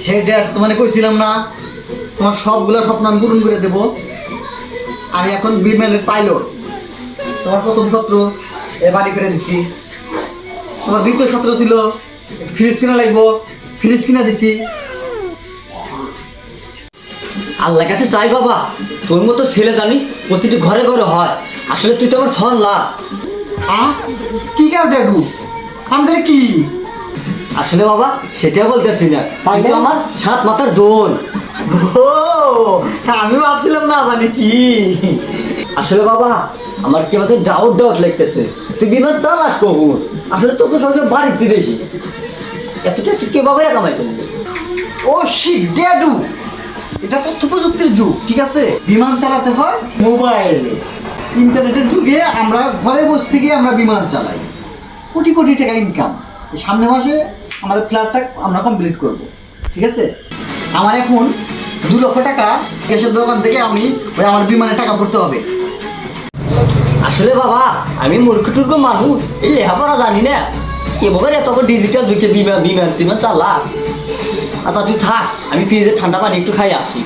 হে dad, তোমাকে কইছিলাম না তোমার সবগুলো স্বপ্ন আমি পূরণ করে দেবো। আমি এখন বিমানের পাইলট। তোমার প্রথম সত্র এ বাড়ি করে দিছি। তোমার দ্বিতীয় সত্র ছিল ফ্রিজ কিনা লাগবো, ফ্রিজ কিনা দিছি। আল্লাহ কাছে চাই বাবা, তোর মতো ছেলে জানি প্রতিটি ঘরে ঘরে হয়। আসলে তুই তো আমার ছন লাভ। কি কেউ ড্যাডু, আমি তাহলে কি? আসলে বাবা সেটা বলতেছি না, তুই তো আমার 7 মাথার দোল। ও, আমি ভাবছিলাম না জানি কি। আসলে বাবা আমার কি আমাদের ডাউট লাগতেছে, তুই বিমান চালাস কখন? আসলে তোকে সবসময় বাড়িতে দেখি, এতটা তুই কিভাবে কামাই করবি? ও শিট ড্যাডু, এটা তথ্য প্রযুক্তির যুগ, ঠিক আছে? বিমান চালাতে হয় মোবাইলে। ইন্টারনেটের যুগে আমরা ঘরে বসে থেকে আমরা বিমান চালাই, কোটি কোটি টাকা ইনকাম। সামনের মাসে আমাদের ফ্ল্যাটটা আমরা কমপ্লিট করব, ঠিক আছে? আমার এখন 2 লক্ষ টাকা গ্যাসের দোকান থেকে আমি আমার বিমানে টাকা ভরতে হবে। আসলে বাবা আমি মূর্খ টুর্খ মানুষ, এই লেখাপড়া জানি না, এবার এত ডিজিটাল যুগে বিমান বিমান টিমান চালা। আচ্ছা তুই থাক, আমি ফ্রিজে ঠান্ডা পানি একটু খাই আসি।